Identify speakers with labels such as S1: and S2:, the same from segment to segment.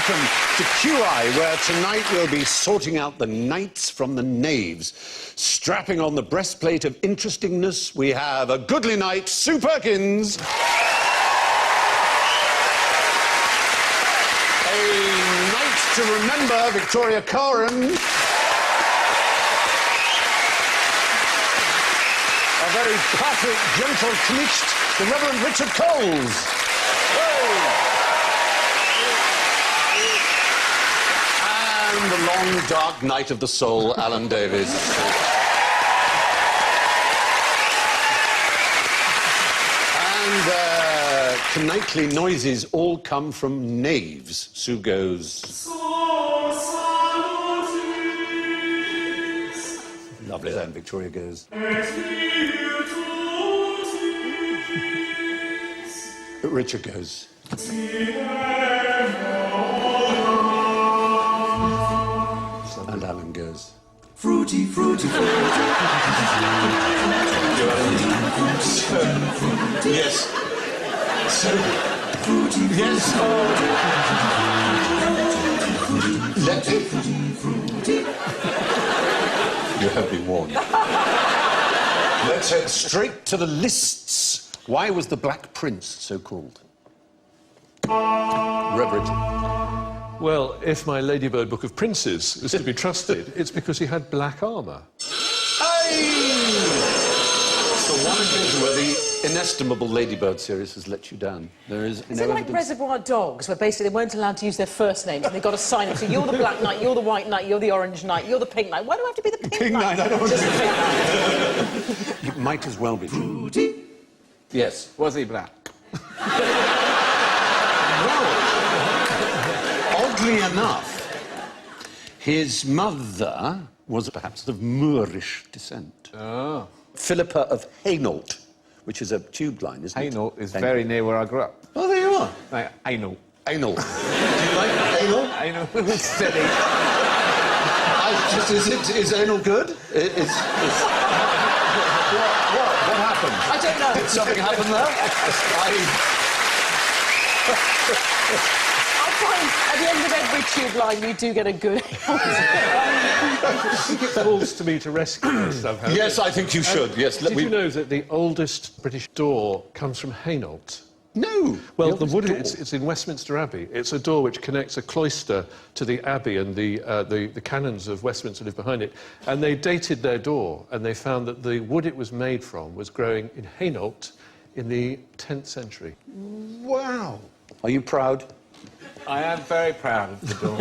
S1: welcome to КьюАй, where tonight we'll be sorting out the knights from the knaves. Strapping on the breastplate of interestingness, we have a goodly knight, Sue Perkins. A knight to remember, Victoria Coren. A very perfect, gentle Knicht, the Reverend Richard Coles. And the long, dark night of the soul, Alan Davies. And knightly noises all come from Knaves. Sue goes... Lovely then, Victoria goes... Richard goes... And Alan goes... Fruity, fruity, fruity. Yes. So... Fruity, yes. Let me... You have been warned. Let's head straight to the lists. Why was the Black Prince so called? Reverend.
S2: Well, if my Ladybird Book of Princes is to be trusted, it's because he had black armour.
S1: It's the one occasion where the inestimable Ladybird series has let you down. There is
S3: it like Reservoir Dogs, where basically they weren't allowed to use their first names and they got to sign it. So you're the Black Knight, you're the White Knight, you're the Orange Knight, you're the Pink Knight. Why do I have to be the Pink Knight?
S1: I don't want to
S3: be
S1: Pink Knight. It might as well be. Yes.
S4: Was he black?
S1: Oddly enough, his mother was perhaps of Moorish descent.
S4: Oh.
S1: Philippa of Hainault, which is a tube line, isn't it?
S4: Hainault is very near where I grew up.
S1: Oh, there you are.
S4: Like, Hainault.
S1: Hainault. Do you like Hainault?
S4: Hainault was silly.
S1: Is Hainault good? What happened?
S3: I don't know.
S1: Did something happen there?
S3: I find at the end of every tube line you do get a good
S2: I think it falls to me to rescue this somehow.
S1: Yes, I think you should. Yes.
S2: Did you know that the oldest British door comes from Hainault?
S1: No.
S2: Well, the wood, it's in Westminster Abbey. It's a door which connects a cloister to the Abbey, and the canons of Westminster live behind it. And they dated their door, and they found that the wood it was made from was growing in Hainault in the 10th century.
S1: Wow. Are you proud?
S4: I am very proud of the door.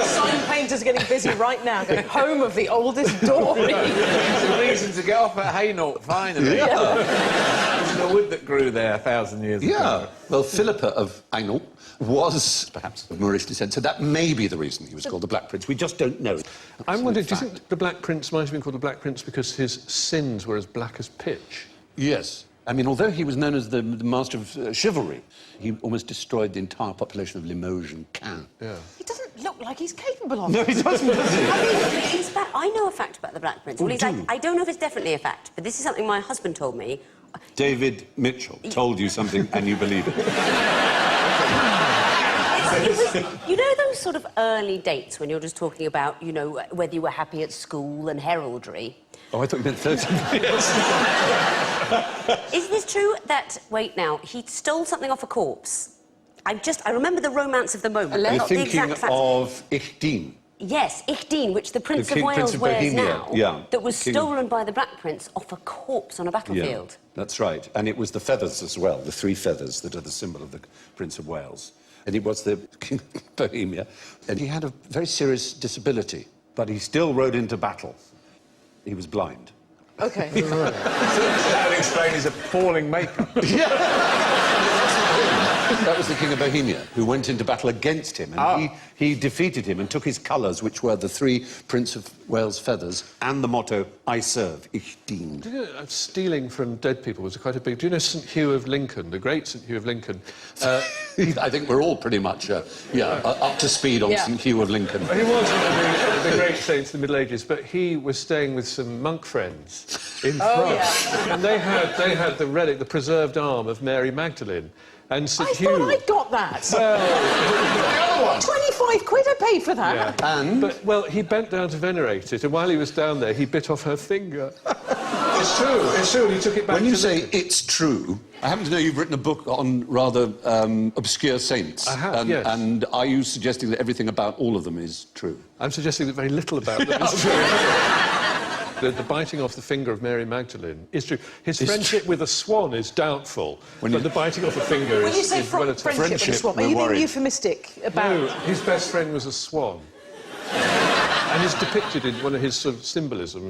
S3: sign painters getting busy right now, going home of the oldest door.
S4: It's a reason to get off at Hainault, finally.
S1: Yeah.
S4: It's the wood that grew there 1,000 years ago.
S1: Yeah. Well, Philippa of Hainault was perhaps of Moorish descent, so that may be the reason he was called the Black Prince. We just don't know.
S2: I'm wondering, do you think the Black Prince might have been called the Black Prince because his sins were as black as pitch?
S1: Yes. I mean, although he was known as the master of chivalry, he almost destroyed the entire population of Limoges and Caen.
S2: Yeah.
S3: He doesn't look like he's capable of it.
S1: No, he doesn't, does he?
S5: I mean, in fact, I know a fact about the Black Prince. Well, I don't know if it's definitely a fact, but this is something my husband told me.
S1: David Mitchell told you something and you believe it.
S5: You know those sort of early dates when you're just talking about, you know, whether you were happy at school and heraldry?
S1: Oh, I thought you meant 30 years.
S5: Is this true that, wait now, he stole something off a corpse? I remember the romance of the moment.
S1: You're
S5: not the
S1: thinking
S5: exact facts.
S1: of Ich-Dien.
S5: Yes, Ich-Dien, which the Prince of
S1: Prince
S5: Wales
S1: of
S5: wears
S1: Bohemia,
S5: now,
S1: yeah.
S5: that was
S1: King.
S5: stolen by the Black Prince off a corpse on a battlefield.
S1: Yeah, that's right. And it was the feathers as well, the 3 feathers that are the symbol of the Prince of Wales. And he was the King of Bohemia. And he had a very serious disability, but he still rode into battle. He was blind.
S3: OK.
S4: So that would explain his appalling makeup.
S1: That was the King of Bohemia, who went into battle against him, and he defeated him and took his colours, which were the 3 Prince of Wales feathers, and the motto, I serve, Ich dien.
S2: Do you know, stealing from dead people was quite a big... Do you know St Hugh of Lincoln, the great St Hugh of Lincoln?
S1: I think we're all pretty much, up to speed on St Hugh of Lincoln.
S2: He was the great saint in the Middle Ages, but he was staying with some monk friends in France. And they had the relic, the preserved arm of Mary Magdalene. And St
S3: I
S2: Hugh...
S3: thought I got that. 25 quid I paid for that.
S2: Yeah.
S1: And?
S2: But, well, he bent down to venerate it, and while he was down there, he bit off her finger. It's true, and he took it back
S1: When you
S2: to
S1: say
S2: Lincoln.
S1: it's true, I happen to know you've written a book on rather obscure saints.
S2: I have, yes.
S1: And are you suggesting that everything about all of them is true?
S2: I'm suggesting that very little about them is true. The biting off the finger of Mary Magdalene is true. His friendship with a swan is doubtful, but the biting off a finger
S3: When you
S2: is
S3: say
S2: relative.
S3: friendship with a swan, are
S1: we're
S3: you being
S1: worried.
S3: euphemistic about...
S2: No, his best friend was a swan. And it's depicted in one of his sort of symbolism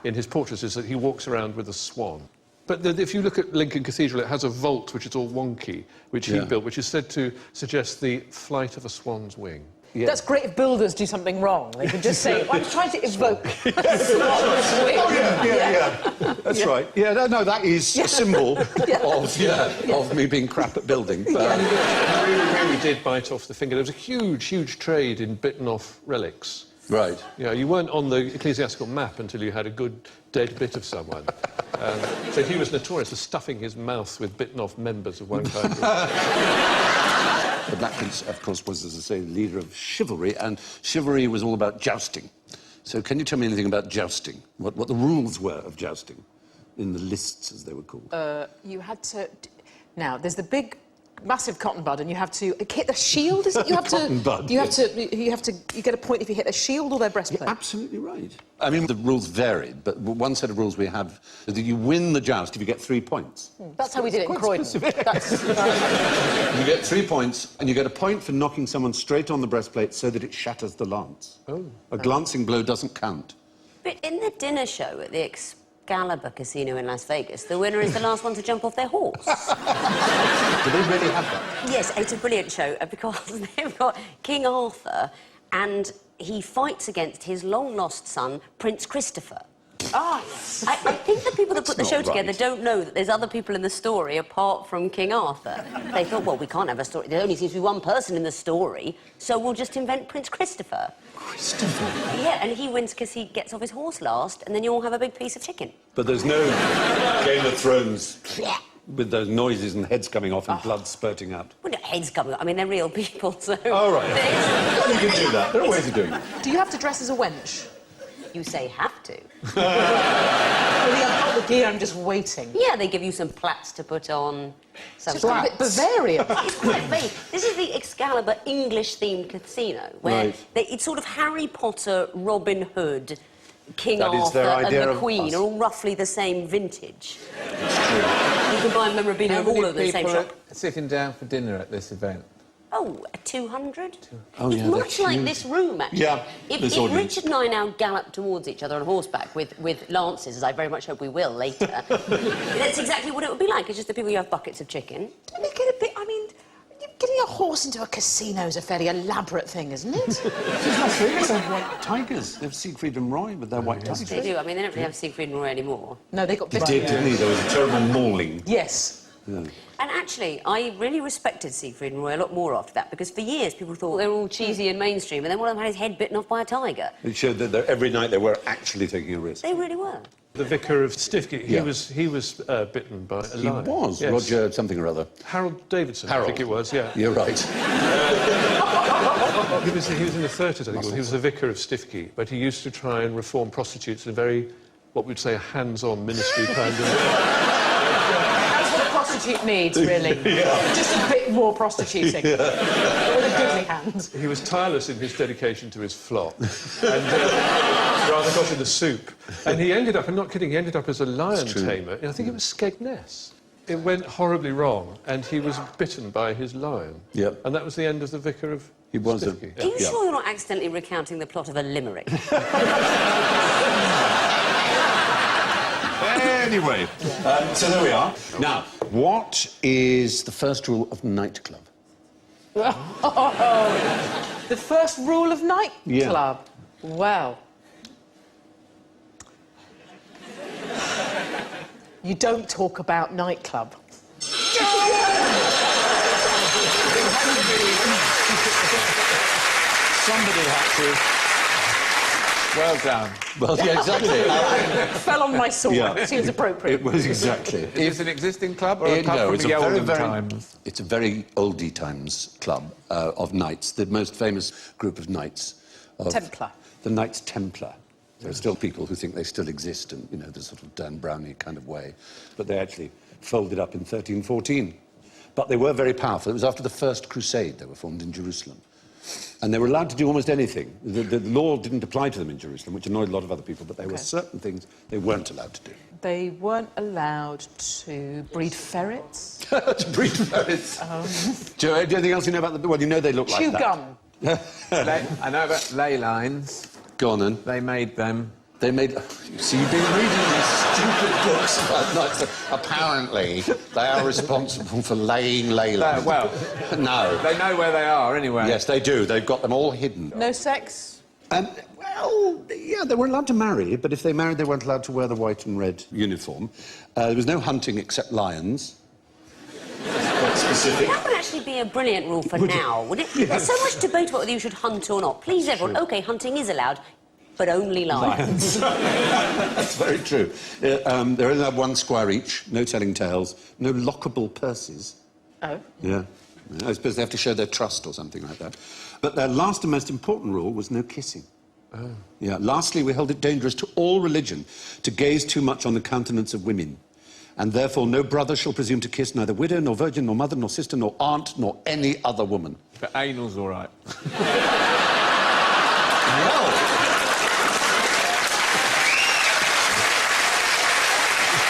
S2: in his portraits is that he walks around with a swan. But if you look at Lincoln Cathedral, it has a vault which is all wonky, which he built, which is said to suggest the flight of a swan's wing.
S1: Yeah.
S3: That's great if builders do something wrong. They can just say, I'm trying to evoke a swan.
S1: Oh, yeah. That's right. Yeah, no, that is a symbol of me being crap at building. But,
S2: He really did bite off the finger. There was a huge, huge trade in bitten-off relics.
S1: Right.
S2: You know, you weren't on the ecclesiastical map until you had a good dead bit of someone. So he was notorious for stuffing his mouth with bitten-off members of one kind.
S1: The Black Prince, of course, was, as I say, the leader of chivalry, and chivalry was all about jousting. So can you tell me anything about jousting? What the rules were of jousting, in the lists, as they were called?
S3: You had to... Now, there's the big, massive cotton bud, and you have to hit the shield, is it? You have
S1: Cotton bud,
S3: you
S1: yes.
S3: you get a point if you hit their shield or their breastplate.
S1: You're absolutely right. I mean, the rules varied, but one set of rules we have is that you win the joust if you get 3 points.
S3: That's how we did it in Croydon. That's,
S1: You get 3 points, and you get a point for knocking someone straight on the breastplate so that it shatters the lance.
S2: Oh.
S1: A glancing blow doesn't count.
S5: But in the dinner show at the Excalibur Casino in Las Vegas, the winner is the last one to jump off their horse.
S1: Do they really have that?
S5: Yes, it's a brilliant show because they've got King Arthur and he fights against his long-lost son, Prince Christopher. I think the people that put the
S1: That's
S5: show
S1: not
S5: together
S1: right.
S5: don't know that there's other people in the story apart from King Arthur. They thought, well, we can't have a story. There only seems to be one person in the story, so we'll just invent Prince Christopher.
S1: Christopher?
S5: Yeah, and he wins because he gets off his horse last, and then you all have a big piece of chicken.
S1: But there's no Game of Thrones with those noises and heads coming off and blood spurting out.
S5: Well, no, heads coming up. I mean, they're real people, so...
S1: All right. You can do that. There are ways of doing it.
S3: do you have to dress as a wench?
S5: You say have to.
S3: I've got the gear, I'm just waiting.
S5: Yeah, they give you some plaits to put on. Some
S3: It's a bit Bavarian.
S5: It's quite vague. This is the Excalibur English-themed casino, where
S1: Right.
S5: it's sort of Harry Potter, Robin Hood, King
S1: That is
S5: Arthur
S1: their
S5: and
S1: idea
S5: the
S1: of
S5: Queen
S1: us.
S5: are all roughly the same vintage. You can buy memorabilia of all of the same shop.
S6: Sitting down for dinner at this event?
S5: Oh, 200?
S1: Oh,
S5: it's
S1: yeah,
S5: much
S1: they're
S5: like
S1: huge.
S5: this room, actually.
S1: Yeah,
S5: If
S1: this audience.
S5: Richard and I now gallop towards each other on horseback with lances, as I very much hope we will later, that's exactly what it would be like. It's just the people you have buckets of chicken.
S3: They get a bit... I mean, getting a horse into a casino is a fairly elaborate thing, isn't it?
S1: It's not serious. They have white tigers. They have Siegfried and Roy with their white tigers.
S5: They do. I mean, they don't really have Siegfried and Roy anymore.
S3: No, they got...
S1: They did, didn't he? There was a terrible mauling.
S3: Yes.
S5: And actually, I really respected Siegfried and Roy a lot more after that, because for years people thought they were all cheesy and mainstream, and then one of them had his head bitten off by a tiger.
S1: It showed that every night they were actually taking a risk.
S5: They really were.
S2: The vicar of Stifgate,
S1: Yeah.
S2: he was bitten by a
S1: He
S2: lion.
S1: was.
S2: Yes.
S1: Roger something or other.
S2: Harold Davidson,
S1: Harold.
S2: I think it was, yeah.
S1: You're right.
S2: He was in the 30s, I think. He was the vicar of Stifgate, but he used to try and reform prostitutes in a very, what we'd say, a hands-on ministry kind of...
S3: That's what a prostitute needs, really. Just a bit more prostituting. With a goodly hand.
S2: He was tireless in his dedication to his flock, and rather got in the soup. And he ended up, I'm not kidding, he ended up as a lion tamer. I think it was Skegness. It went horribly wrong, and he was bitten by his lion.
S1: Yep.
S2: And that was the end of the vicar of
S1: He was a...
S2: Stifgate.
S5: Are you sure you're not accidentally recounting the plot of a limerick?
S1: Anyway, so there we are. Now, what is the first rule of nightclub?
S3: The first rule of nightclub. Well. You don't talk about nightclub.
S1: Somebody had to.
S6: Well done.
S1: Well, yeah, exactly.
S3: Fell on my sword.
S1: Yeah.
S3: Seems appropriate.
S1: It was exactly.
S6: Is this an existing club or a club
S1: No,
S6: from
S1: it's
S6: the
S1: a very,
S6: olden
S1: very,
S6: times?
S1: it's a very oldie times club of knights, the most famous group of knights.
S3: Templar.
S1: The Knights Templar. There are still people who think they still exist in, you know, the sort of Dan Brownie kind of way. But they actually folded up in 1314. But they were very powerful. It was after the First Crusade they were formed in Jerusalem. And they were allowed to do almost anything. The law didn't apply to them in Jerusalem, which annoyed a lot of other people, but there were certain things they weren't allowed to do.
S3: They weren't allowed to breed ferrets.
S1: To breed ferrets. Do you know anything else you know about them? Well, you know they look like
S3: Chew
S1: that.
S3: gum.
S6: I know about ley lines.
S1: Go on, then.
S6: They made them.
S1: They made... You see, you've been reading these stupid books about knights. Apparently, they are responsible for laying ley lines.
S6: Well,
S1: no.
S6: they know where they are anyway.
S1: Yes, they do. They've got them all hidden.
S3: No sex?
S1: Well, yeah, they were allowed to marry, but if they married, they weren't allowed to wear the white and red uniform. There was no hunting except lions. Quite specific.
S5: That would actually be a brilliant rule for now, would it? There's so much debate about whether you should hunt or not. Please, everyone, OK, hunting is allowed, but only lions.
S1: That's very true. They're only allowed one squire each, no telling tales, no lockable purses.
S3: Oh.
S1: Yeah. I suppose they have to show their trust or something like that. But their last and most important rule was no kissing. Oh. Yeah. Lastly, we held it dangerous to all religion to gaze too much on the countenance of women. And therefore no brother shall presume to kiss neither widow, nor virgin, nor mother, nor sister, nor aunt, nor any other woman.
S6: But anal's all right.
S1: Well...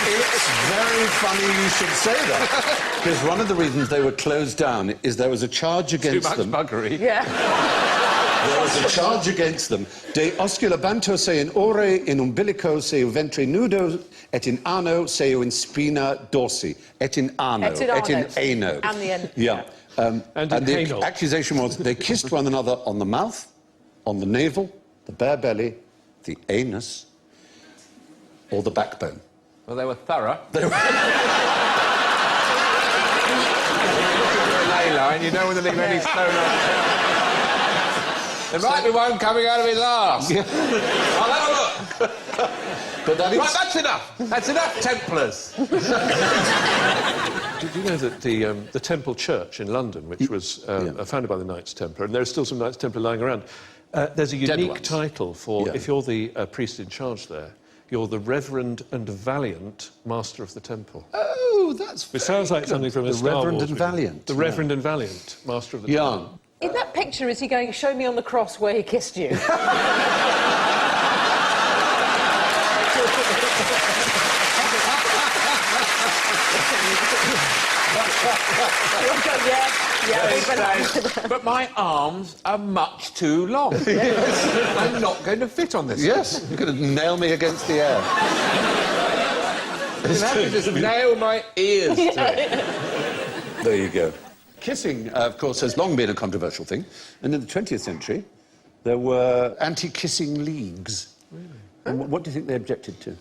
S1: It's very funny you should say that. Because one of the reasons they were closed down is there was a charge against them.
S6: Too much buggery.
S3: Yeah.
S1: There was a charge against them. De osculabanto se in ore, in umbilico, seu ventre nudo, et in ano, seu in spina dorsi. Et in ano. Et in ano.
S3: And the end.
S1: Yeah. And the
S2: anal.
S1: accusation was they kissed one another on the mouth, on the navel, the bare belly, the anus, or the backbone.
S6: Well, they were thorough.
S1: They were...
S6: Look at a ley line, you don't want to leave any stone unturned. There might be one coming out of his arse.
S1: Yeah.
S6: I'll have a look.
S1: But that is...
S6: Right, that's enough. That's enough, Templars.
S2: Did you know that the Temple Church in London, which was founded by the Knights Templar, and there are still some Knights Templar lying around, there's a unique title for, if you're the priest in charge there, you're the Reverend and Valiant Master of the Temple.
S1: Oh, that's
S2: It sounds like something from a
S1: The
S2: Star
S1: Reverend
S2: Wars
S1: and
S2: movie.
S1: Valiant.
S2: The Reverend and Valiant Master of the Temple.
S3: In that picture, is he going, show me on the cross where he kissed you?
S6: But my arms are much too long. I'm not going to fit on this.
S1: Yes, you're going to nail me against the air.
S6: You have to just nail my ears to it.
S1: There you go. Kissing, of course, has long been a controversial thing. And in the 20th century, there were anti-kissing leagues. Really? And what do you think they objected to?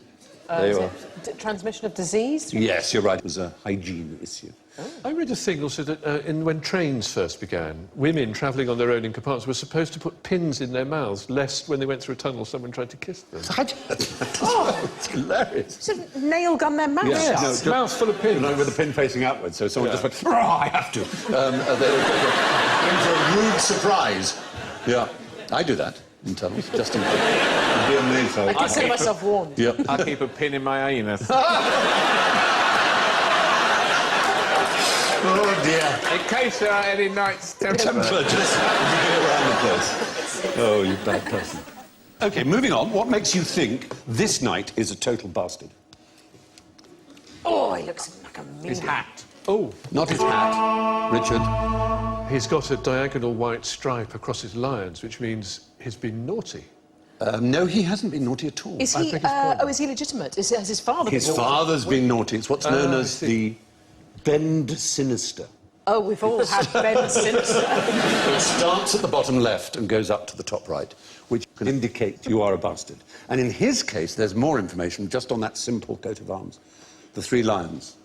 S3: Transmission of disease?
S1: Yes, you're right. It was a hygiene issue.
S2: Oh. I read a thing also that when trains first began, women travelling on their own in compartments were supposed to put pins in their mouths, lest when they went through a tunnel someone tried to kiss them.
S1: It's hilarious.
S3: Sort of nail gun their mouth
S1: Yeah,
S3: shut.
S1: no,
S2: Mouth full of pins.
S1: With the pin facing outwards, so someone just went, "Oh, I have to." Into a rude surprise. Yeah, I do that in tunnels, just in case. It'd be amazing.
S3: I consider myself warned.
S1: Yep.
S6: I keep a pin in my anus.
S1: Oh, dear.
S6: In case there are any Knights Templar.
S1: Just around the place. Oh, you bad person. OK, moving on. What makes you think this knight is a total bastard?
S3: Oh, he looks like a mean.
S6: His hat.
S2: Oh,
S1: Not his hat. Richard?
S2: he's got a diagonal white stripe across his lions, which means he's been naughty.
S1: No, he hasn't been naughty at all.
S3: Is he, is he legitimate? Has his father
S1: His
S3: been naughty?
S1: father's been naughty. It's what's known as the bend sinister.
S3: Oh, we've all had Ben Sinister.
S1: It starts at the bottom left and goes up to the top right, which can indicate you are a bastard. And in his case, there's more information just on that simple coat of arms. The three lions.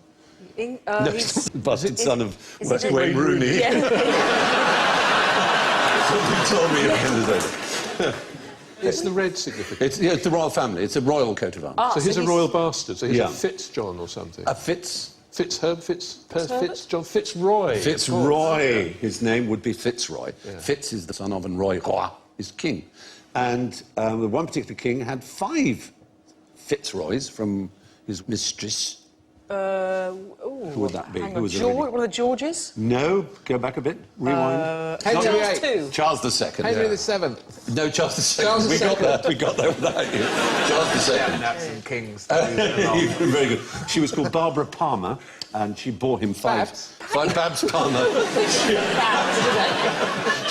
S1: No, he's not the bastard son of Wayne Rooney.
S3: Yeah.
S1: That's what he told me.
S2: It's the red significant.
S1: It's the royal family. It's a royal coat of arms.
S3: Ah,
S2: So he's a royal bastard. So he's
S1: Yeah.
S2: a Fitzjohn or something.
S1: A
S2: Fitzherb, Fitzjohn, Fitzroy.
S1: Fitzroy. His name would be Fitzroy. Fitz is the son of, and Roy is king. And the one particular king had 5 Fitzroys from his mistress. Who would that be?
S3: Hang
S1: Who
S3: on,
S1: was the lady?
S3: one of the Georges?
S1: No, go back a bit. Rewind.
S6: Henry
S3: Charles
S6: VIII.
S3: II.
S1: Charles II.
S6: Henry
S1: yeah.
S6: VII.
S1: No, Charles II.
S6: Charles
S1: we got
S6: II.
S1: that. We got that without you. Charles II.
S4: That's some kings.
S1: Very good. She was called Barbara Palmer, and she bore him 5.
S6: Babs?
S1: 5 Babs Palmer.
S3: Babs,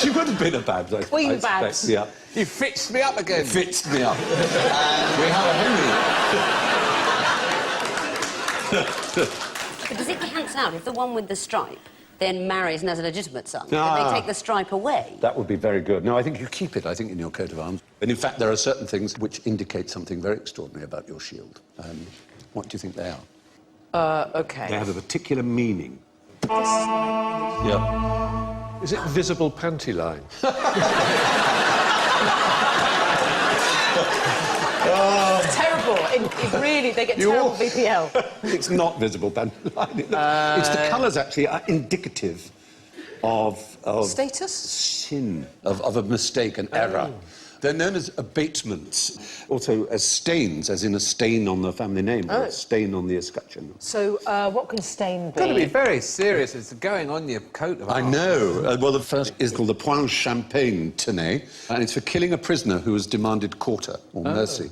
S1: She would have been a Babs, I
S3: Queen
S1: expect.
S3: Babs.
S1: Yeah.
S6: You fixed me up again.
S1: Fixed me up. And we have a Henry.
S5: Because it cancels out. If the one with the stripe then marries and has a legitimate son, then
S1: Ah.
S5: they take the stripe away.
S1: That would be very good. No, I think you keep it, I think, in your coat of arms. And in fact, there are certain things which indicate something very extraordinary about your shield. What do you think they are?
S3: OK.
S1: They have a particular meaning. Yeah.
S2: Is it visible panty line?
S3: It's terrible. Really, they get terrible VPL.
S1: It's not visible, Ben. It's the colours, actually, are indicative of
S3: Status?
S1: sin, of a mistake, an error. They're known as abatements, also as stains, as in a stain on the family name, or a stain on the escutcheon.
S3: So, what can stain
S6: Got to
S3: be?
S6: be very serious. It's going on your coat of
S1: I
S6: arms.
S1: know. Well, the first is called the Point Champagne Tenay, and it's for killing a prisoner who has demanded quarter or mercy,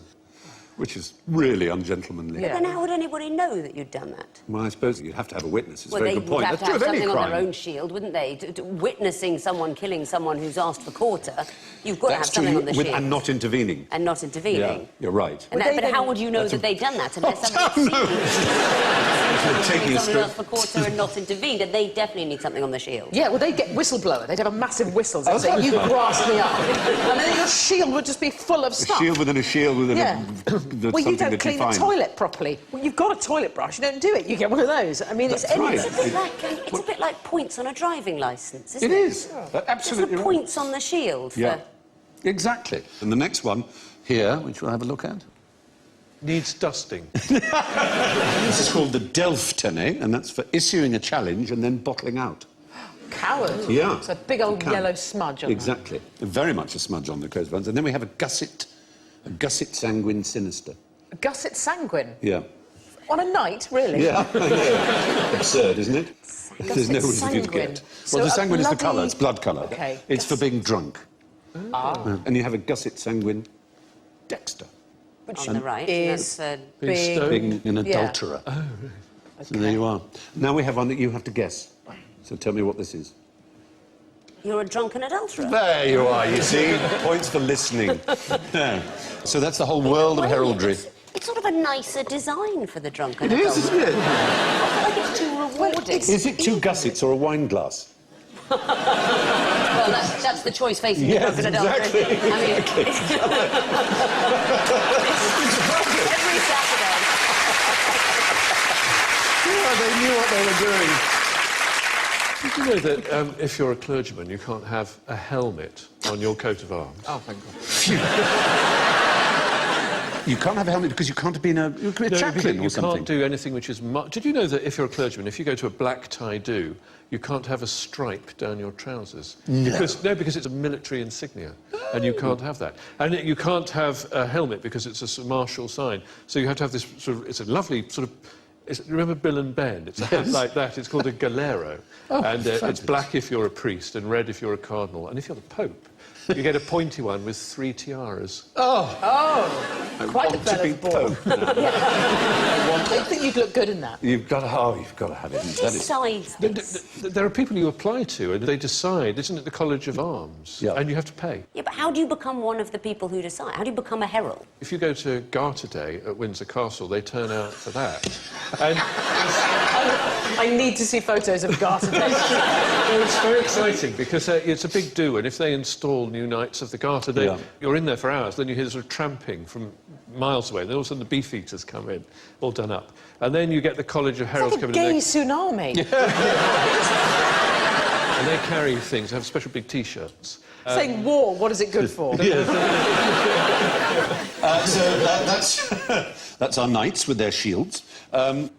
S1: which is really ungentlemanly.
S3: Yeah.
S5: Then how would anybody know that you'd done that?
S1: Well, I suppose you'd have to have a witness. It's
S5: Well,
S1: a very
S5: they
S1: good
S5: would
S1: point.
S5: have to
S1: That's
S5: have
S1: true of any
S5: something on their
S1: crime.
S5: own shield, wouldn't they? Witnessing someone killing someone who's asked for quarter, you've got
S1: That's
S5: to have something
S1: true,
S5: on the shield.
S1: and not intervening.
S5: And not intervening.
S1: Yeah, you're right.
S5: And but how would you know that they'd done that unless somebody
S1: Taking a
S5: someone asked for quarter and not intervened? And they definitely need something on the shield.
S3: Yeah, well, they'd get whistleblower. They'd have a massive whistle. They'd say, you grassed me up. And then your shield would just be full of
S1: A
S3: stuff.
S1: shield within a shield within
S3: Yeah. Well, you
S1: something
S3: don't
S1: that
S3: clean the
S1: find.
S3: toilet properly. Well, you've got a toilet brush. You don't do it. You get one of those. I mean,
S1: That's
S3: it's
S1: right.
S5: It's a bit like points on a driving licence, isn't
S1: It
S5: it?
S1: is. Absolutely
S5: The
S1: right.
S5: points on the shield.
S1: Yeah, exactly. And the next one here, which we'll have a look at,
S2: Needs dusting.
S1: this is called the Delftene, and that's for issuing a challenge and then bottling out.
S3: Coward.
S1: Yeah.
S3: It's a big old
S1: Coward.
S3: yellow smudge on
S1: Exactly. Very much a smudge on the coat of arms. And then we have a gusset sanguine sinister.
S3: there. A gusset sanguine.
S1: Yeah.
S3: On a night, really?
S1: Yeah. Absurd, isn't it? There's no reason for you to
S3: sanguine.
S1: get.
S3: So
S1: Well, the
S3: a
S1: sanguine is the
S3: bloody-
S1: colour, it's blood colour.
S3: OK.
S1: It's for being drunk. And you have a gusset sanguine dexter,
S5: On the right.
S3: is
S5: That's,
S2: Being
S3: big...
S2: stoned.
S1: being an
S3: Yeah.
S1: adulterer. Oh, really? So there you are. Now we have one that you have to guess. So tell me what this is.
S5: you're a drunken adulterer.
S1: There you are, you see. Points for listening. Yeah. So that's the whole world of
S5: Wait,
S1: heraldry.
S5: It's sort of a nicer design for the drunken
S1: It is,
S5: adulterer.
S1: isn't it?
S5: I feel like it's too rewarding.
S1: Is it 2 gussets or a wine glass?
S5: Well, that's the choice facing
S1: Yes,
S5: the drunken adulterer.
S1: exactly,
S5: I mean, every Saturday.
S1: Yeah, they knew what they were doing.
S2: Did you know that if you're a clergyman, you can't have a helmet on your coat of arms?
S6: Oh, thank God.
S1: You can't have a helmet because you can't be a chaplain or
S2: you
S1: something.
S2: can't do anything which is... Did you know that if you're a clergyman, if you go to a black tie-do, you can't have a stripe down your trousers? Because it's a military insignia, and you can't have that. And you can't have a helmet because it's a martial sign. So you have to have this sort of... It's a lovely sort of... remember Bill and Ben? It's a hat like that. It's called a galero. It's black if you're a priest and red if you're a cardinal. And if you're the Pope, you get a pointy one with 3 tiaras.
S3: Quite a fella's ball. I think you'd look good in that.
S1: You've got to have it. That is,
S5: Besides this.
S2: There are people you apply to and they decide, isn't it the College of Arms?
S1: Yeah.
S2: And you have to pay.
S5: Yeah, but how do you become one of the people who decide? How do you become a herald?
S2: If you go to Garter Day at Windsor Castle, they turn out for that. And
S3: I need to see photos of Garter Day.
S2: well, it's very exciting because it's a big do, and if they install new Knights of the Garter, you're in there for hours, then you hear sort of tramping from miles away, then all of a sudden the beefeaters come in, all done up. And then you get the College of Heralds
S3: It's like a
S2: coming in.
S3: gay tsunami.
S2: And they carry things, they have special big T-shirts.
S3: Saying war, what is it good for?
S1: That's our knights with their shields.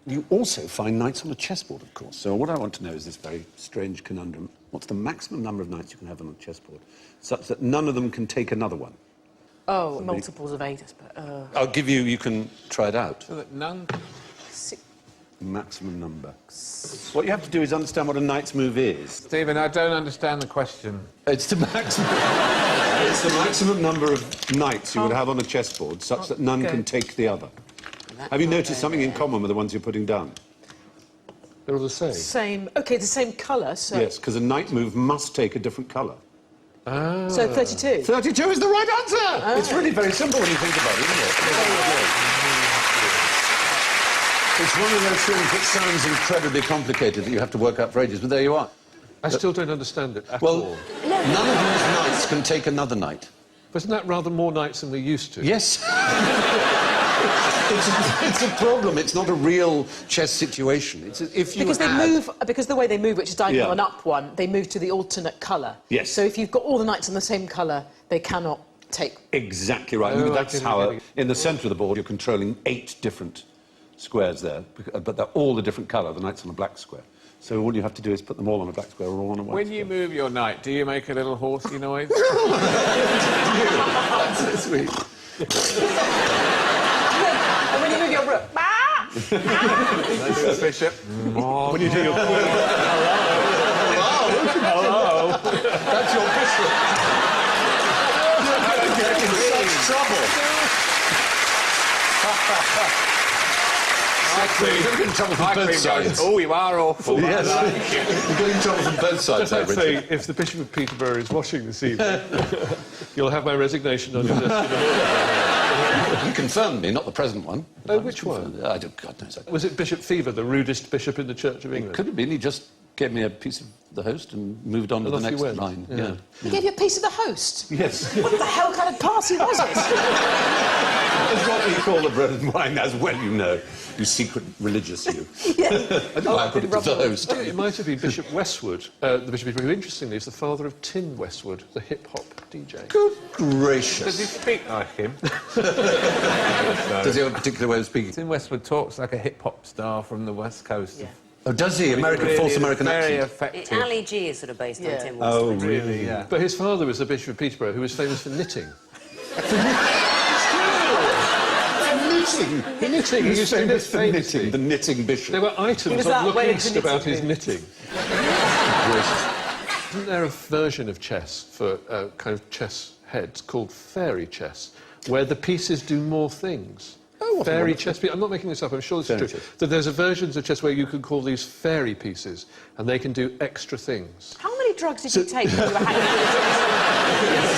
S1: You also find knights on a chessboard, of course. So what I want to know is this very strange conundrum. What's the maximum number of knights you can have on a chessboard, such that none of them can take another one?
S3: Oh, multiples of 8, but...
S1: I'll give you... You can try it out.
S6: So that none...
S1: Maximum number. What you have to do is understand what a knight's move is.
S6: Stephen, I don't understand the question.
S1: It's the maximum... it's the maximum number of knights you would have on a chessboard, such that none can take the other. Have you noticed something in common with the ones you're putting down?
S2: They're all the same.
S3: Same... OK, the same colour, so...
S1: Yes, because a knight move must take a different colour.
S2: Ah.
S3: So 32?
S1: 32 is the right answer! It's really very simple when you think about it, isn't it? It's one of those things that sounds incredibly complicated that you have to work out for ages, but there you are.
S2: I still don't understand it at
S1: Well,
S2: all.
S1: none of these knights can take another knight.
S2: But isn't that rather more knights than we used to?
S1: Yes. it's a problem. It's not a real chess situation. It's if you
S3: Because they move... Because the way they move, which is diagonal
S1: Yeah.
S3: and up one, they move to the alternate colour.
S1: Yes.
S3: So if you've got all the knights on the same colour, they cannot take...
S1: Exactly right.
S2: Oh,
S1: That's
S2: I get it,
S1: how...
S2: I get it.
S1: In the centre of the board, you're controlling 8 different squares there, but they're all a different colour. The knight's on a black square. So all you have to do is put them all on a black square or all on a white
S6: When
S1: square.
S6: you move your knight, do you make a little horsey noise?
S1: That's so sweet.
S3: And when you move your rook...
S6: The bishop.
S1: When you do your... Hello. That's your bishop. You're getting in such trouble. You're getting in trouble from both sides.
S6: Oh, you are awful.
S1: Yes. You're getting in trouble from both sides,
S2: I'd
S1: Richard.
S2: say, if the Bishop of Peterborough is watching this evening, you'll have my resignation on your desk.
S1: You confirmed me, not the present one.
S2: Oh, which one?
S1: I don't... God knows.
S2: Was it Bishop Fever, the rudest bishop in the Church of England?
S1: Could have been. He just gave me a piece of the host and moved on to the
S2: off you
S1: next
S2: went.
S1: line.
S2: Yeah.
S3: He gave you a piece of the host?
S1: Yes.
S3: What the hell kind of party was it?
S1: It's what we call the bread and wine, as well you know. You secret religious, you.
S3: Yeah.
S1: I don't know why I put it to the host.
S2: Oh, it might have been Bishop Westwood, the Bishop who, interestingly, is the father of Tim Westwood, the hip-hop DJ.
S1: Good
S6: Does he
S1: gracious.
S6: speak like him?
S1: Does he have a particular way of speaking?
S6: Tim Westwood talks like a hip-hop star from the West Coast.
S3: Yeah.
S1: Oh, does he? False American
S6: very
S1: accent?
S6: effective.
S5: Ali G is sort of based
S3: Yeah.
S5: on Tim Westwood.
S1: Oh, really?
S6: Yeah.
S2: But his father was the Bishop of Peterborough, who was famous for knitting.
S1: Knitting.
S2: Knitting, he used to knit
S1: for knitting.
S2: famously.
S1: The knitting bishop.
S2: There were items
S3: was
S2: on
S3: that
S2: Look
S3: way
S2: East
S3: into
S2: about his
S3: knitting.
S2: knitting. Isn't there a version of chess for kind of chess heads called fairy chess, where the pieces do more things?
S1: Oh,
S2: fairy chess pieces. I'm not making this up, I'm sure this is
S1: Fairy
S2: true.
S1: chess.
S2: That there's a versions of chess where you can call these fairy pieces, and they can do extra things.
S3: How many drugs did you take when you were hanging out?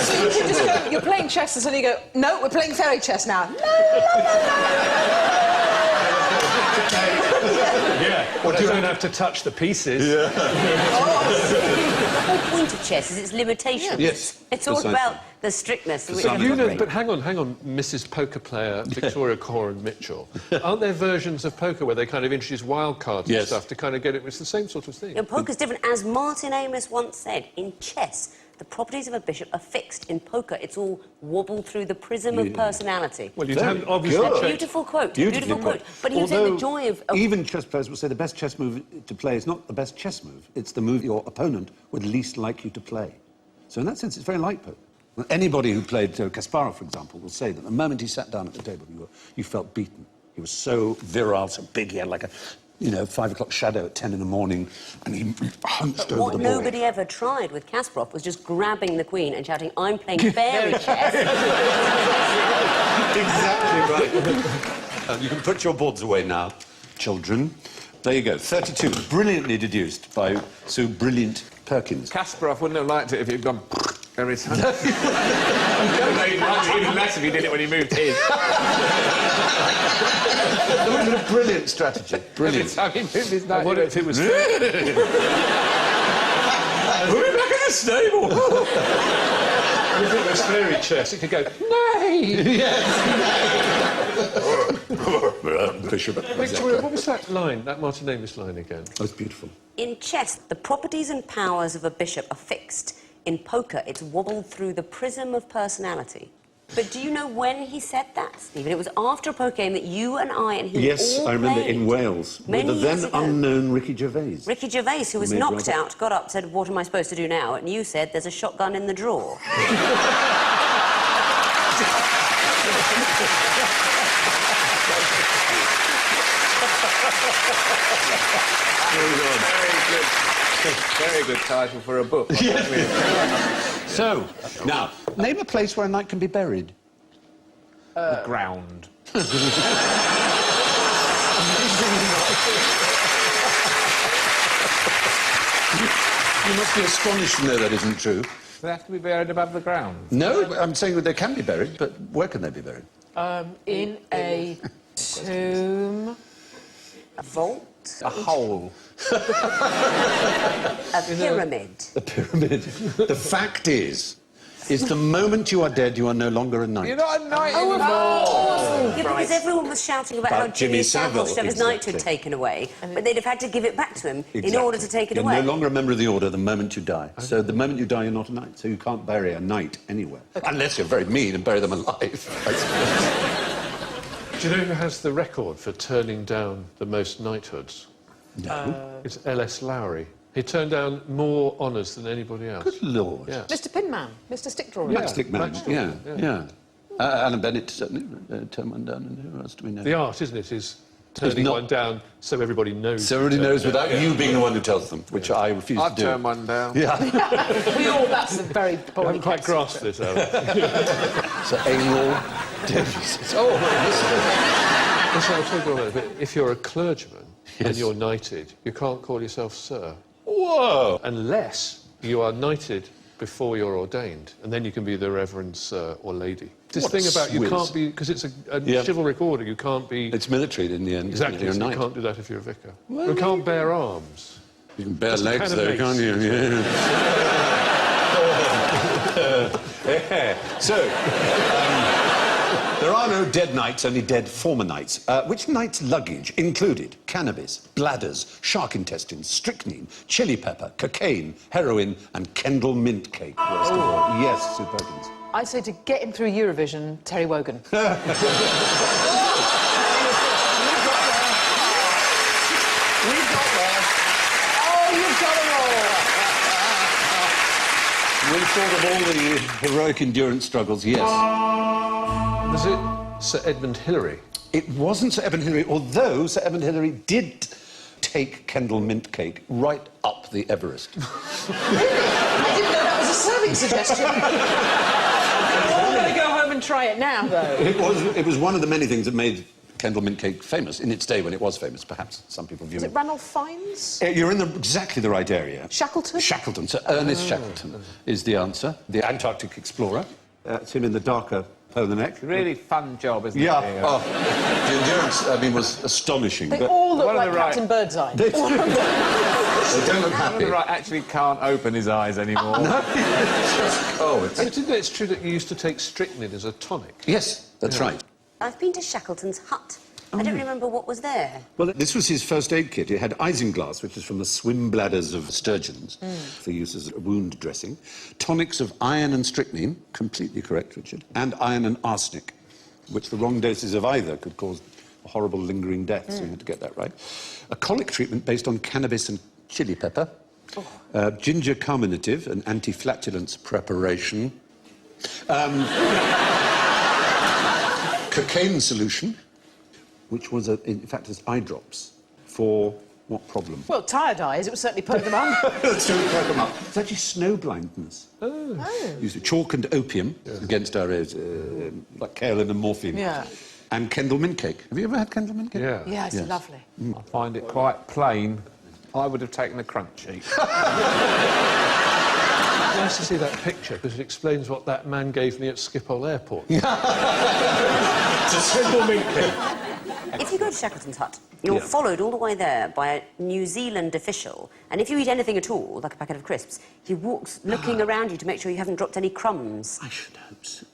S3: So you could just go, you're playing chess, and suddenly you go, no, we're playing fairy chess now. No, no,
S2: Yeah, or you don't have to touch the pieces.
S5: The whole point of chess is its limitations.
S1: Yes,
S5: It's all
S1: precisely.
S5: about the strictness. which
S1: some
S5: is
S2: You know,
S5: great.
S2: but hang on, Mrs. Poker player Victoria Coren Mitchell. Aren't there versions of poker where they kind of introduce wild cards and
S1: Yes.
S2: stuff to kind of get it? It's the same sort of thing.
S5: You know, poker's different. As Martin Amis once said, in chess, the properties of a bishop are fixed. In poker, it's all wobbled through the prism of personality.
S2: Well, you
S1: Very
S2: haven't obviously
S1: good.
S2: checked.
S5: Beautiful quote.
S1: Beautifully
S5: Beautiful
S1: put.
S5: quote. But you take
S1: Although
S5: the joy of...
S1: even chess players will say the best chess move to play is not the best chess move, it's the move your opponent would least like you to play. So in that sense, it's very like poker. Well, anybody who played Kasparov, for example, will say that the moment he sat down at the table, you felt beaten. He was so virile, so big, he had like a, 5 o'clock shadow at 10 in the morning, and he hunched over
S5: What
S1: the board.
S5: nobody ever tried with Kasparov was just grabbing the queen and shouting, I'm playing fairy chess.
S1: Exactly right. You can put your boards away now, children. There you go, 32, brilliantly deduced by so brilliant Perkins.
S6: Kasparov wouldn't have liked it if he'd gone every time. He liked it even less if he did it when he moved his.
S1: That would have been a brilliant strategy.
S6: Every
S1: Brilliant.
S6: time he moved his knight.
S2: What if it was...
S1: Put me back in the stable.
S2: If it was fairy chess, it could go, nay!
S1: bishop.
S2: Victoria, what was that line, that Martinelis line again?
S1: That was beautiful.
S5: In chess, the properties and powers of a bishop are fixed. In poker, it's wobbled through the prism of personality. But do you know when he said that, Stephen? It was after a poker game that you and I and he
S1: Yes,
S5: all
S1: I remember
S5: played
S1: in Wales.
S5: many
S1: with the
S5: years
S1: then
S5: ago.
S1: unknown Ricky Gervais.
S5: Ricky Gervais, who was
S1: Made
S5: knocked
S1: rather-
S5: out, got up, said, "What am I supposed to do now?" And you said, "There's a shotgun in the drawer."
S6: Very good title for a book.
S1: So, now, name a place where a knight can be buried.
S6: The ground.
S1: You must be astonished to know that isn't true.
S6: They have to be buried above the ground.
S1: No, I'm saying that they can be buried, but where can they be buried?
S3: In a tomb.
S5: A vault?
S6: A hole.
S5: A pyramid?
S1: A pyramid. The fact is the moment you are dead, you are no longer a knight.
S6: You're not a knight
S5: Oh,
S6: anymore.
S5: yeah, because everyone was shouting about how Jimmy Savile should have his knighthood
S1: exactly.
S5: taken away, but they'd have had to give it back to him in
S1: Exactly.
S5: order to take it
S1: You're
S5: away.
S1: no longer a member of the order the moment you die. So the moment you die, you're not a knight. So you can't bury a knight anywhere. Unless you're very mean and bury them alive, I suppose.
S2: Do you know who has the record for turning down the most knighthoods?
S1: No.
S2: It's L.S. Lowry. He turned down more honours than anybody else.
S1: Good Lord.
S2: Yeah.
S3: Mr. Pinman, Mr. Stickdrawing.
S1: Matchstick man.
S2: Matchstick,
S1: Yeah. Alan Bennett certainly turned one down. And who else do we know?
S2: The art, isn't it, is turning
S1: not-
S2: one down so everybody knows.
S1: So everybody knows without you being the one who tells them, which I refuse
S6: I'd
S1: to do.
S6: turn one down.
S1: Yeah.
S3: We all, that's a very
S2: I haven't quite grasped this, Alan.
S1: So anal Davies. Oh,
S2: Listen, I'll tell you what, but if you're a clergyman and
S1: Yes.
S2: you're knighted, you can't call yourself sir.
S1: whoa.
S2: Unless you are knighted before you're ordained, and then you can be the Reverend Sir or Lady. This
S1: What
S2: thing about you
S1: swizz.
S2: can't be, because it's a
S1: Yeah.
S2: chivalric order, you can't be...
S1: It's military in the end.
S2: Exactly,
S1: You're a
S2: so you
S1: knight.
S2: can't do that if you're a vicar. You can't bear arms.
S1: You can bear
S2: Just a
S1: legs,
S2: can of
S1: though,
S2: mace.
S1: can't you? Yeah. So, there are no dead knights, only dead former knights. Which knight's luggage included cannabis, bladders, shark intestines, strychnine, chili pepper, cocaine, heroin, and Kendal mint cake? Worst of all. Yes, Sue Perkins.
S3: I'd say to get him through Eurovision, Terry Wogan.
S1: We thought of all the heroic endurance struggles, yes.
S2: Was it Sir Edmund Hillary?
S1: It wasn't Sir Edmund Hillary, although Sir Edmund Hillary did take Kendal mint cake right up the Everest.
S3: I didn't know that was a serving suggestion. I'm going to go home and try it now, though.
S1: It was one of the many things that made Kendal mint cake famous in its day when it was famous. Perhaps some people view
S3: Is it Ranulph Fiennes?
S1: You're in exactly the right area.
S3: Shackleton?
S1: Shackleton. Sir Ernest Shackleton is the answer. The Antarctic explorer. It's him in the darker polar neck.
S6: Really fun job, isn't
S1: Yeah.
S6: it?
S1: Oh, the endurance, was astonishing.
S3: They
S1: but
S3: all look
S6: One of
S3: like
S6: the right-
S3: Captain Birdseye.
S1: they don't look
S6: One
S1: happy.
S6: of the right actually can't open his eyes anymore.
S1: Oh, it's...
S2: Isn't it true that you used to take strychnine as a tonic?
S1: Yes, that's right.
S5: I've been to Shackleton's hut. I don't remember what was there.
S1: Well, this was his first aid kit. It had isinglass, which is from the swim bladders of sturgeons, for use as a wound dressing. Tonics of iron and strychnine, completely correct, Richard, and iron and arsenic, which the wrong doses of either could cause a horrible lingering death, so you had to get that right. A colic treatment based on cannabis and chili pepper. Ginger carminative, an anti-flatulence preparation. Cocaine solution, which was, in fact, as eye drops for what problem?
S3: Well, tired eyes, it would certainly put them on.
S1: Let's do it, them up. It's actually snow blindness. Oh. Used chalk and opium against our like kaolin and morphine.
S3: Yeah.
S1: And Kendal mint cake. Have you ever had Kendal mint cake?
S2: Yeah.
S3: Yeah, it's
S1: Yes.
S3: lovely.
S6: I find it quite plain. I would have taken the crunch sheet.
S2: Nice to see that picture, because it explains what that man gave me at Schiphol Airport.
S5: If you go to Shackleton's hut, you're followed all the way there by a New Zealand official, and if you eat anything at all, like a packet of crisps, he walks looking around you to make sure you haven't dropped any crumbs.
S1: I should hope so.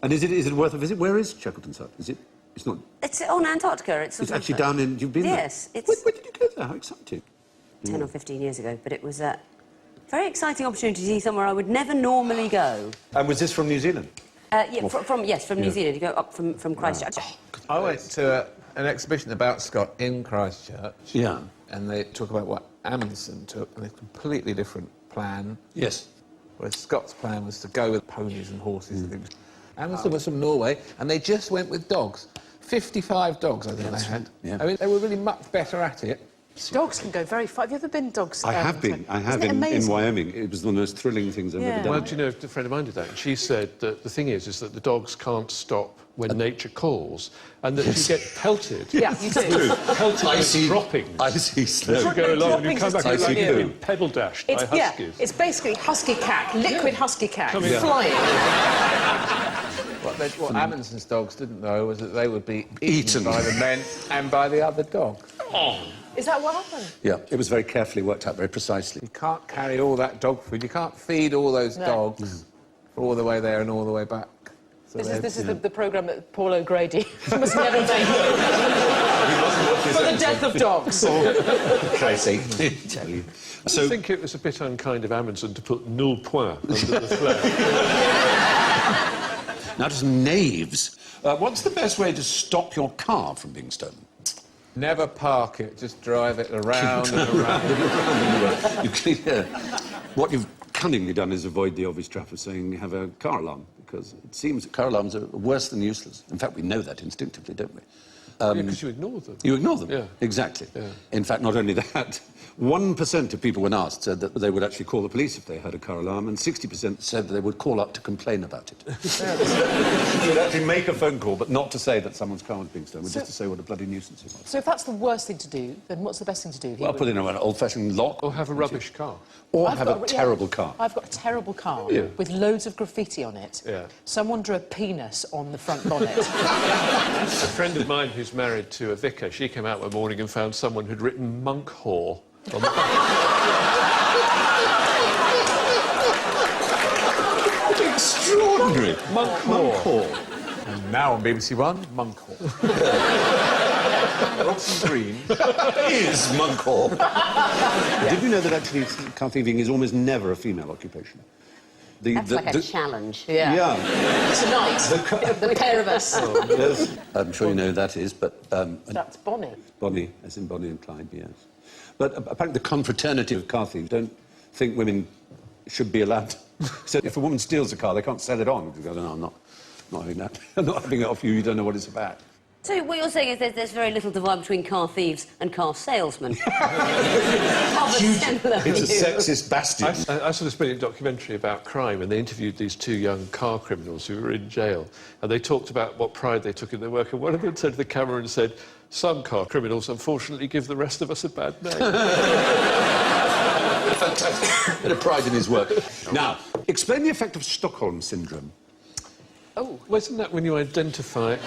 S1: And is it worth a visit? Where is Shackleton's hut? Is it It's not...
S5: It's on Antarctica. It's
S1: actually down in... You've been there?
S5: Yes. It's
S1: When did you go there? How exciting.
S5: 10 or 15 years ago, but it was a very exciting opportunity to see somewhere I would never normally go.
S1: And was this from New Zealand?
S5: Yeah, from New Zealand. You go up from Christchurch.
S6: I went to an exhibition about Scott in Christchurch.
S1: Yeah.
S6: And they talk about what Amundsen took, and a completely different plan.
S1: Yes.
S6: Whereas Scott's plan was to go with ponies and horses and things. Amundsen was from Norway, and they just went with dogs. 55 dogs, I think they had.
S1: Yeah.
S6: I mean, they were really much better at it.
S3: Dogs can go very far. Have you ever been dogs?
S1: I have been. I have in Wyoming. It was one of the most thrilling things I've ever done.
S2: Well, do you know, a friend of mine did that, and she said that the thing is that the dogs can't stop when nature calls, and that you get pelted.
S3: Yeah, you do.
S2: Pelted with dropping.
S1: Icy snow.
S2: You go along and you come back and
S1: Icy
S2: you're
S1: poo.
S2: being pebble dashed by huskies.
S3: Yeah, it's basically husky cat, liquid husky cat,
S2: Coming
S3: flying.
S6: What Amundsen's dogs didn't know was that they would be
S1: Eaten.
S6: by the men and by the other dogs.
S3: Is that what happened?
S1: Yeah, it was very carefully worked out, very precisely.
S6: You can't carry all that dog food. You can't feed all those dogs for all the way there and all the way back. So
S3: This is the programme that Paul O'Grady must never make. For the death of dogs.
S1: Tracy. Tell you.
S2: So, I think it was a bit unkind of Amundsen to put nul point under the flag.
S1: Now, just Knaves. What's the best way to stop your car from being stolen?
S6: Never park it, just drive it around and around.
S1: What you've cunningly done is avoid the obvious trap of saying have a car alarm, because it seems that car alarms are worse than useless. In fact, we know that instinctively, don't we?
S2: Because you ignore them.
S1: You ignore them?
S2: Yeah.
S1: Exactly.
S2: Yeah.
S1: In fact, not only that, 1% of people when asked said that they would actually call the police if they had a car alarm, and 60% said that they would call up to complain about it. You would actually make a phone call, but not to say that someone's car was being stolen, but just to say what a bloody nuisance it was.
S3: So if that's the worst thing to do, then what's the best thing to do?
S1: Well, put in an old-fashioned lock.
S2: Or have a rubbish car.
S1: Or have a terrible car.
S3: I've got a terrible car with loads of graffiti on it.
S2: Yeah.
S3: Someone drew a penis on the front bonnet.
S2: A friend of mine who's married to a vicar, she came out one morning and found someone who'd written monk whore on the
S1: Extraordinary.
S2: monk whore.
S6: And now on BBC One, Monk Hall. Robson Green
S1: Is monk hall. Did you know that actually car thieving is almost never a female occupation?
S5: That's like a challenge.
S1: Yeah.
S3: Tonight, the pair of us.
S1: Yes. I'm sure you know who that is, but...
S3: That's Bonnie.
S1: Bonnie, as in Bonnie and Clyde, yes. But apparently the confraternity of car thieves don't think women should be allowed. So if a woman steals a car, they can't sell it on. They go, no, I'm not having that. I'm not having it off you, you don't know what it's about.
S5: So what you're saying is there's very little divide between car thieves and car salesmen.
S1: It's a sexist bastion.
S2: I saw this brilliant documentary about crime, and they interviewed these two young car criminals who were in jail, and they talked about what pride they took in their work, and one of them turned to the camera and said, "Some car criminals, unfortunately, give the rest of us a bad name."
S1: Fantastic. Bit of pride in his work. Now, explain the effect of Stockholm Syndrome.
S2: Oh, wasn't that when you identify...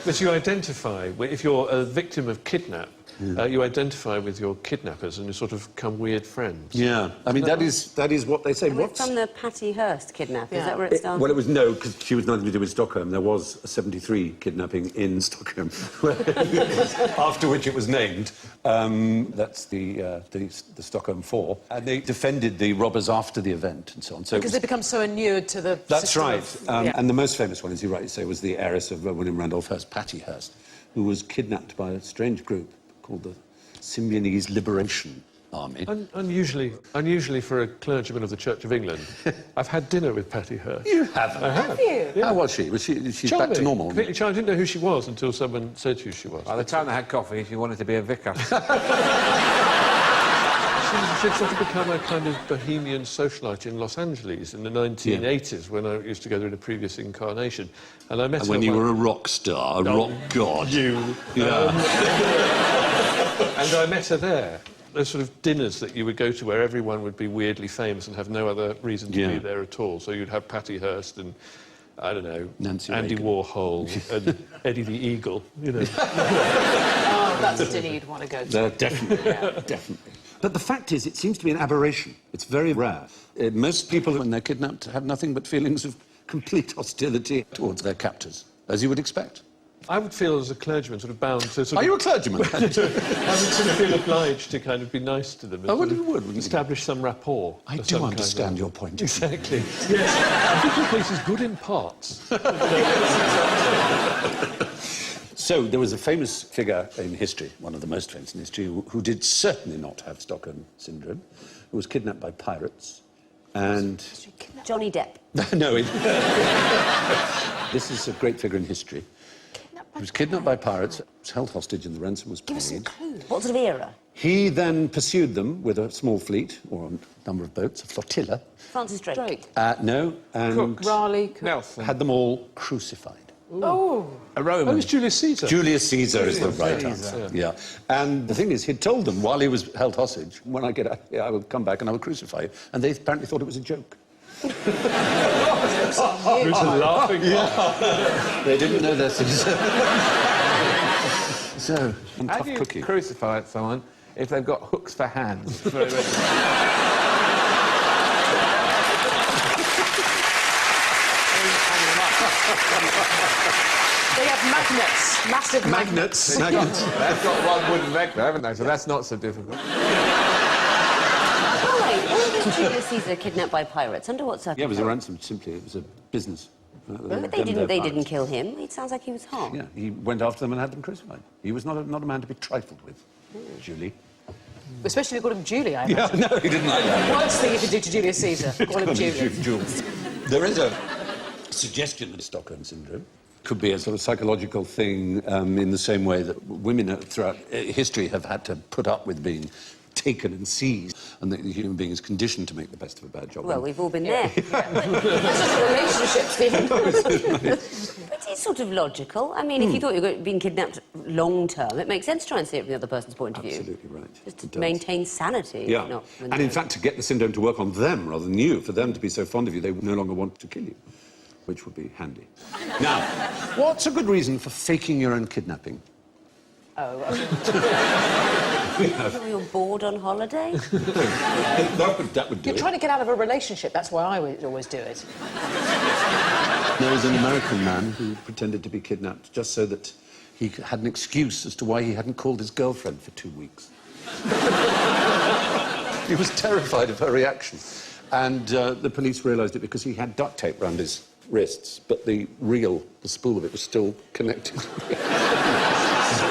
S2: But you identify, if you're a victim of kidnap, you identify with your kidnappers and you sort of become weird friends.
S1: Yeah, I mean, that is what they say.
S5: It's from the Patty Hearst kidnap, is that where it started?
S1: Well, it was no, because she was nothing to do with Stockholm. There was a 73 kidnapping in Stockholm, after which it was named. That's the Stockholm 4. And they defended the robbers after the event and so on. So
S3: Because they become so inured to the
S1: That's
S3: system
S1: right.
S3: of-
S1: And the most famous one, as you rightly say, was the heiress of William Randolph Hearst, Patty Hearst, who was kidnapped by a strange group called the Symbionese Liberation Army.
S2: Unusually for a clergyman of the Church of England, I've had dinner with Patty Hearst.
S1: You haven't?
S2: I have.
S3: Have you?
S2: Yeah.
S1: How was she? She's
S2: Charming.
S1: back to normal?
S2: Completely charming. I didn't know who she was until someone said who she was.
S6: By the time they had coffee, she wanted to be a vicar.
S2: She'd sort of become a kind of bohemian socialite in Los Angeles in the 1980s when I used to go there in a previous incarnation. And I met her
S1: when you were a rock star, a rock god.
S2: You.
S1: Yeah.
S2: And I met her there. Those sort of dinners that you would go to where everyone would be weirdly famous and have no other reason to be there at all. So you'd have Patty Hearst and, I don't know,
S1: Nancy
S2: Andy
S1: Reagan.
S2: Warhol and Eddie the Eagle, you know.
S3: Oh, that's a dinner you'd want to go to.
S1: Definitely, definitely. But the fact is, it seems to be an aberration. It's very rare. Most people, when they're kidnapped, have nothing but feelings of complete hostility towards their captors, as you would expect.
S2: I would feel as a clergyman sort of bound to sort
S1: Are
S2: of...
S1: you a clergyman?
S2: I would sort of feel obliged to kind of be nice to them. And
S1: Oh, well,
S2: sort of
S1: you would, wouldn't you?
S2: establish some rapport.
S1: I
S2: of
S1: do
S2: some kind
S1: understand
S2: of-
S1: your point.
S2: Exactly. Yes. I think your place is good in parts.
S1: So there was a famous figure in history, one of the most famous in history, who did certainly not have Stockholm Syndrome, who was kidnapped by pirates, and...
S5: Johnny Depp.
S1: No, this is a great figure in history. He was kidnapped by pirates, was held hostage, and the ransom was
S3: Give us some
S1: paid.
S3: clues.
S5: What sort of era?
S1: He then pursued them with a small fleet, or a number of boats, a flotilla.
S5: Francis Drake.
S3: Drake.
S1: No, and
S3: Raleigh. Cook.
S6: Nelson.
S1: had them all crucified.
S3: Oh.
S6: A
S2: Oh,
S6: Roman.
S2: it's Julius Caesar.
S1: Julius Caesar is the right
S6: Caesar.
S1: answer. Yeah. And the thing is, he'd told them while he was held hostage, when I get out here, I will come back and I will crucify you. And they apparently thought it was a joke.
S2: It's a laughing
S1: They didn't know their Caesar. So, and
S6: How
S1: tough
S6: do you
S1: cookie.
S6: crucify someone if they've got hooks for hands?
S3: They have magnets. Massive magnets.
S1: Magnets.
S6: They've got one wooden leg there, haven't they? So that's not so difficult.
S5: Oh, wait, why was Julius Caesar kidnapped by pirates? Under what circumstances?
S1: Yeah, it was a ransom, simply. It was a business.
S5: But they didn't kill him. It sounds like he was harmed.
S1: Yeah, he went after them and had them crucified. He was not a man to be trifled with, Julie.
S3: Especially if you called him Julie, I imagine.
S1: No, he didn't like that.
S3: Worst thing you could do to Julius Caesar. Call him Julie.
S1: Jules. There is a suggestion that Stockholm Syndrome could be a sort of psychological thing in the same way that women throughout history have had to put up with being taken and seized, and that the human being is conditioned to make the best of a bad job.
S5: Well, we've all been there.
S3: That's just a relationship, Stephen.
S5: But it's sort of logical. I mean, if you thought you were being kidnapped long term, it makes sense to try and see it from the other person's point of view.
S1: Absolutely right.
S5: Just
S1: It
S5: to
S1: does.
S5: maintain sanity.
S1: Yeah,
S5: Not
S1: and in fact, to get the syndrome to work on them rather than you, for them to be so fond of you, they would no longer want to kill you, which would be handy. Now, what's a good reason for faking your own kidnapping?
S5: You're bored on holiday?
S1: that would do
S3: You're
S1: it.
S3: trying to get out of a relationship. That's why I would always do it.
S1: There was an American man who pretended to be kidnapped just so that he had an excuse as to why he hadn't called his girlfriend for 2 weeks. He was terrified of her reaction. And the police realised it because he had duct tape round his wrists, but the spool of it was still connected.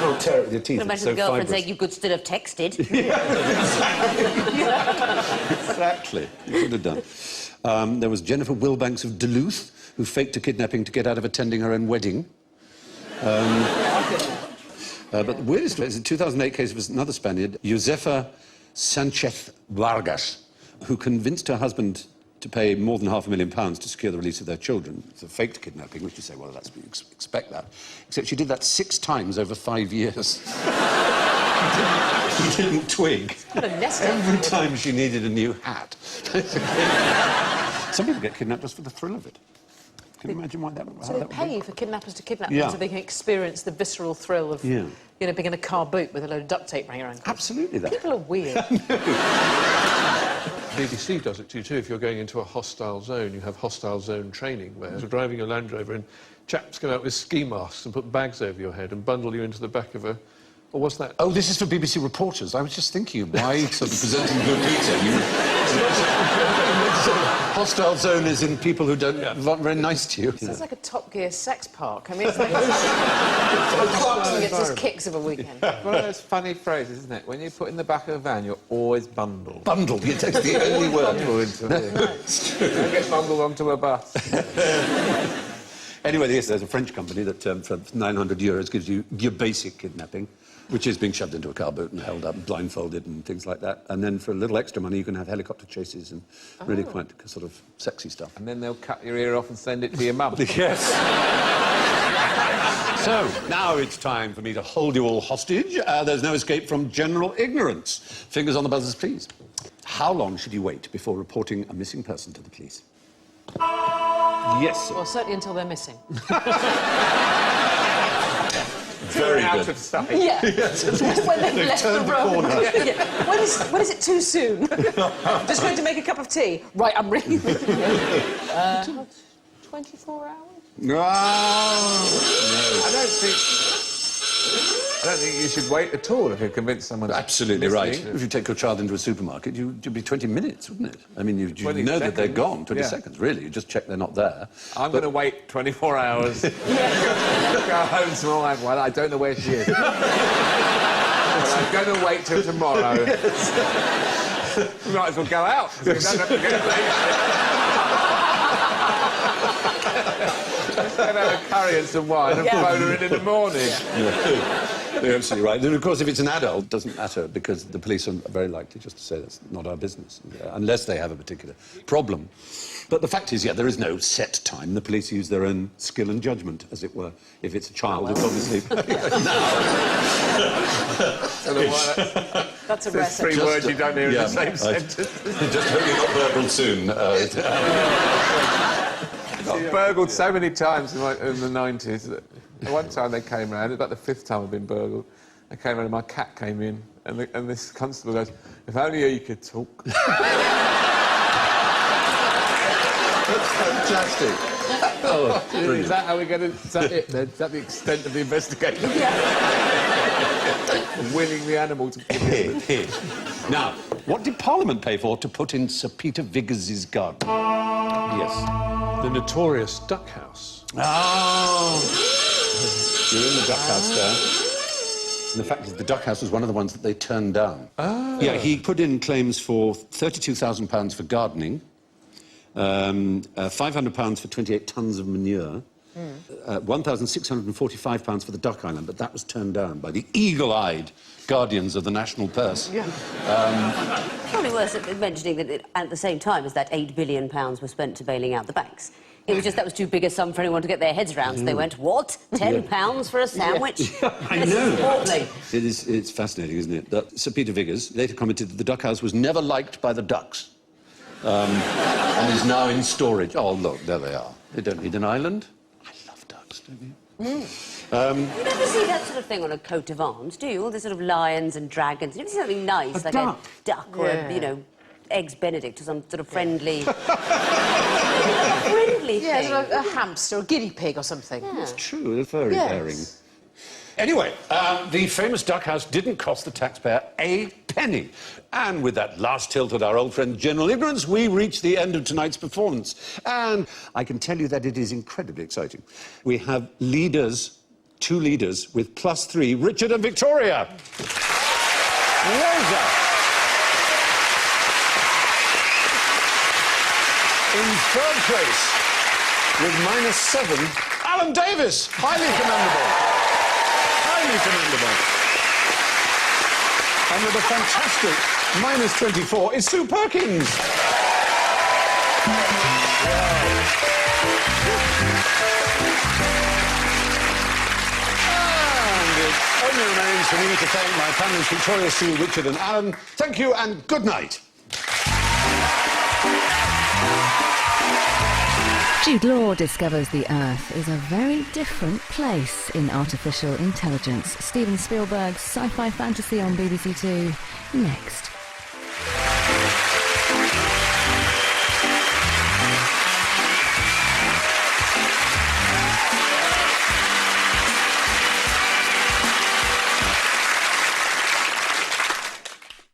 S1: Oh, terrible. The teeth
S5: Can
S1: are
S5: imagine
S1: so
S5: the girlfriend
S1: fibrous.
S5: saying you could still have texted.
S1: Exactly. You could have done. There was Jennifer Wilbanks of Duluth, who faked a kidnapping to get out of attending her own wedding. But the weirdest was a 2008 case of another Spaniard, Josefa Sanchez Vargas, who convinced her husband to pay more than £500,000 to secure the release of their children. It's a faked kidnapping, which you say, well, that's you expect that. Except she did that 6 times over 5 years. He didn't twig.
S3: What a nest egg.
S1: Every time she needed a new hat. Some people get kidnapped just for the thrill of it. Can you imagine why that would
S3: So they pay for kidnappers to kidnap
S1: Yeah.
S3: them so they can experience the visceral thrill of,
S1: Yeah.
S3: you know, being in a car boot with a load of duct tape around your ankle.
S1: Absolutely that.
S3: People are weird.
S2: BBC does it to you too. If you're going into a hostile zone, you have hostile zone training, where you're driving a Land Rover and chaps come out with ski masks and put bags over your head and bundle you into the back of a... Or was that...
S1: Oh, this is for BBC reporters. I was just thinking, why sort of presenting good pizza? Hostile zone is in people who don't aren't very nice to you.
S3: Sounds like a Top Gear sex park. I mean, it's like... Clarkson gets his kicks of a weekend.
S6: One of those funny phrases, isn't it? When you put in the back of a van, you're always bundled.
S1: Bundled, that's the only word.
S6: Bundle into it. Don't get bundled onto a bus.
S1: Anyway, yes, there's a French company that for €900 gives you your basic kidnapping, which is being shoved into a car boot and held up, blindfolded and things like that. And then for a little extra money, you can have helicopter chases and really quite sort of sexy stuff.
S6: And then they'll cut your ear off and send it to your mum.
S1: Yes. So, now it's time for me to hold you all hostage. There's no escape from general ignorance. Fingers on the buzzers, please. How long should you wait before reporting a missing person to the police? Yes, sir.
S3: Well, certainly until they're missing.
S1: Very
S6: Out
S1: good.
S6: of sight.
S3: Yeah. When they've left the
S1: turned the
S3: road.
S1: corner.
S3: Yeah. When is it too soon? Just going to make a cup of tea. Right, I'm ringing. 24 hours?
S4: No. I don't think you should wait at all if you convince someone.
S1: Absolutely right.
S4: listening.
S1: If you take your child into a supermarket, you'd be 20 minutes, wouldn't it? I mean, you
S4: 20
S1: know that they're
S4: seconds.
S1: gone. 20
S4: Yeah.
S1: seconds, really. You just check they're not there.
S4: I'm going to wait 24 hours. Go home to my wife. Well, I don't know where she is. But I'm going to wait till tomorrow. We might as well go out. So we don't have to get Let's have a curry and some wine and phone her in the morning.
S1: You're absolutely right. And of course, if it's an adult, it doesn't matter because the police are very likely just to say that's not our business, unless they have a particular problem. But the fact is, yeah, there is no set time. The police use their own skill and judgment, as it were. If it's a child, it's obviously...
S3: That's a
S4: There's
S3: recipe.
S4: three words you don't hear in the same sentence.
S1: Just hope you're not burgled soon.
S4: Got burgled so many times in the 90s that one time they came round, it was about the 5th time I've been burgled, they came round and my cat came in and this constable goes, if only you could talk.
S1: That's fantastic. Oh,
S4: Is that how we're going to... Is that it then? Is that the extent of the investigation? Winning the animal to...
S1: Now, what did Parliament pay for to put in Sir Peter Viggers' garden? Yes.
S2: The notorious duck house.
S1: Oh! You're in the duck house there. And the fact is, the duck house was one of the ones that they turned down. Oh. Yeah, he put in claims for £32,000 for gardening, £500 for 28 tonnes of manure, £1,645 for the duck island, but that was turned down by the eagle-eyed guardians of the national purse.
S3: Yeah.
S5: Probably worth mentioning that at the same time as that £8 billion was spent to bailing out the banks. It was just that was too big a sum for anyone to get their heads around, so they went, what? £10 for a sandwich?
S1: I know. It's fascinating, isn't it? That Sir Peter Viggers later commented that the duck house was never liked by the ducks and is now in storage. Oh, look, there they are. They don't need an island. I love ducks, don't you?
S5: You never see that sort of thing on a coat of arms, do you? All the sort of lions and dragons. You never see something nice, like
S1: duck.
S5: a duck or a, you know, eggs Benedict or some sort of friendly...
S3: Yeah,
S5: thing.
S3: sort of a hamster or a guinea pig or something.
S5: Yeah.
S1: It's true, a furry herring. Anyway, the famous duck house didn't cost the taxpayer a penny. And with that last tilt at our old friend General Ignorance, we reach the end of tonight's performance. And I can tell you that it is incredibly exciting. We have leaders, 2 leaders, with +3, Richard and Victoria. Rosa. In 3rd place, with -7, Alan Davies. Highly commendable. Highly commendable. And with a fantastic -24 is Sue Perkins. And it only remains for me to thank my families, Victoria, Sue, Richard and Alan. Thank you and good night.
S7: Jude Law discovers the Earth is a very different place in artificial intelligence. Steven Spielberg's sci-fi fantasy on BBC Two. Next.